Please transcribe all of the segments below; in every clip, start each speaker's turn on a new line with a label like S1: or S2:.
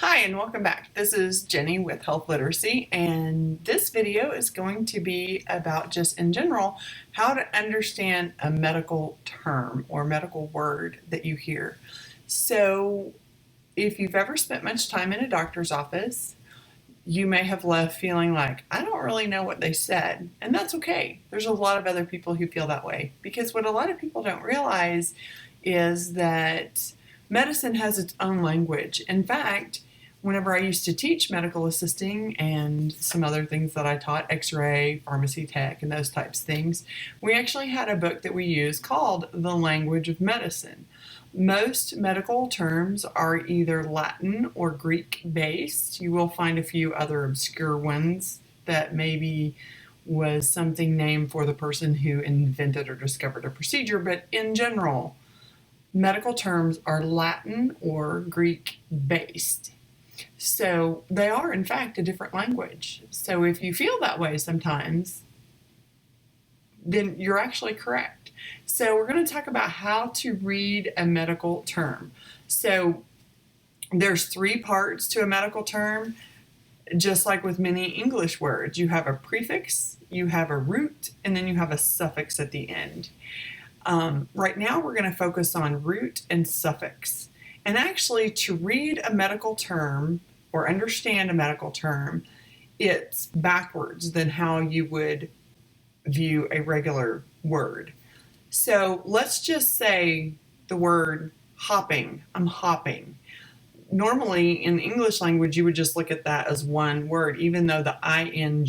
S1: Hi and welcome back. This is Jenny with Health Literacy, and this video is going to be about just in general how to understand a medical term or medical word that you hear. So if you've ever spent much time in a doctor's office, you may have left feeling like, I don't really know what they said, and that's okay. There's a lot of other people who feel that way, because what a lot of people don't realize is that medicine has its own language. In fact, whenever I used to teach medical assisting and some other things that I taught, x-ray, pharmacy tech, and those types of things, we actually had a book that we used called The Language of Medicine. Most medical terms are either Latin or Greek based. You will find a few other obscure ones that maybe was something named for the person who invented or discovered a procedure, but in general, medical terms are Latin or Greek based. So they are, in fact, a different language. So if you feel that way sometimes, then you're actually correct. So we're going to talk about how to read a medical term. So there's three parts to a medical term, just like with many English words. You have a prefix, you have a root, and then you have a suffix at the end. Right now we're going to focus on root and suffix. And actually, to read a medical term or understand a medical term, it's backwards than how you would view a regular word. So let's just say the word hopping. I'm hopping. Normally in the English language, you would just look at that as one word, even though the ing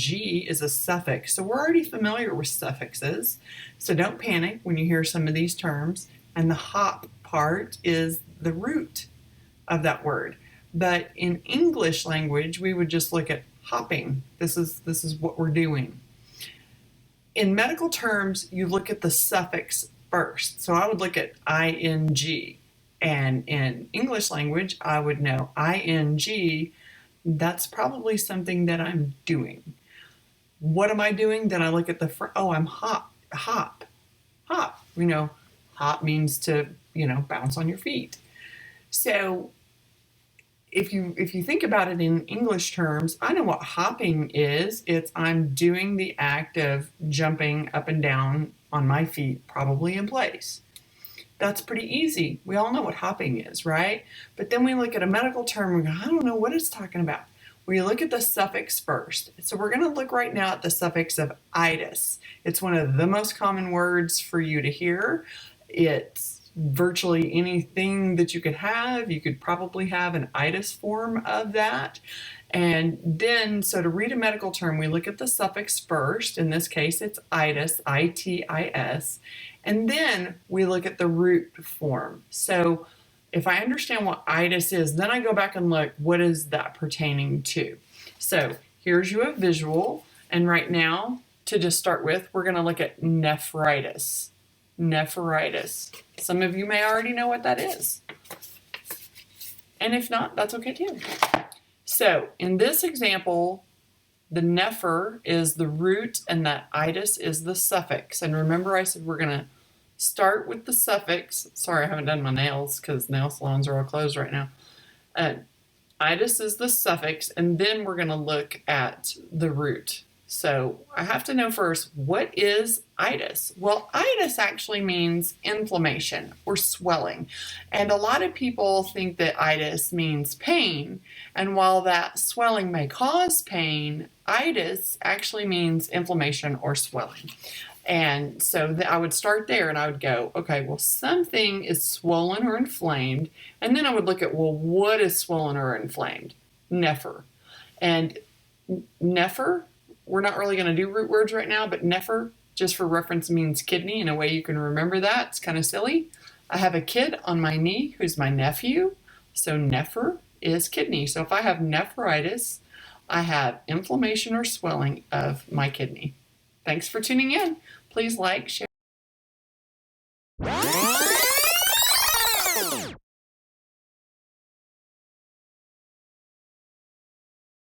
S1: is a suffix. So we're already familiar with suffixes. So don't panic when you hear some of these terms. And the hop part is the root of that word. But in English language, we would just look at hopping. This is what we're doing. In medical terms, you look at the suffix first. So I would look at ing. And in English language, I would know ing, that's probably something that I'm doing. What am I doing? Then I look at the front. Oh, I'm hop. Hop. Hop means to, bounce on your feet. So if you think about it in English terms, I know what hopping is. It's I'm doing the act of jumping up and down on my feet, probably in place. That's pretty easy. We all know what hopping is, right? But then we look at a medical term and we go, I don't know what it's talking about. We look at the suffix first. So we're going to look right now at the suffix of itis. It's one of the most common words for you to hear. It's virtually anything that you could have. You could probably have an itis form of that. And then, so to read a medical term, we look at the suffix first. In this case, it's itis, I-T-I-S. And then we look at the root form. So if I understand what itis is, then I go back and look, what is that pertaining to? So here's you a visual. And right now, to just start with, we're going to look at nephritis. Nephritis. Some of you may already know what that is. And if not, that's okay too. So in this example, the nepher is the root and that itis is the suffix. And remember I said we're going to start with the suffix. Sorry, I haven't done my nails because nail salons are all closed right now. Itis is the suffix, and then we're going to look at the root. So I have to know first, what is itis? Well, itis actually means inflammation or swelling. And a lot of people think that itis means pain. And while that swelling may cause pain, itis actually means inflammation or swelling. And so I would start there and I would go, okay, well, something is swollen or inflamed. And then I would look at, well, what is swollen or inflamed? Nepher. And nepher, we're not really going to do root words right now, but nepher, just for reference, means kidney. In a way you can remember that. It's kind of silly. I have a kid on my knee who's my nephew. So nepher is kidney. So if I have nephritis, I have inflammation or swelling of my kidney. Thanks for tuning in. Please like, share.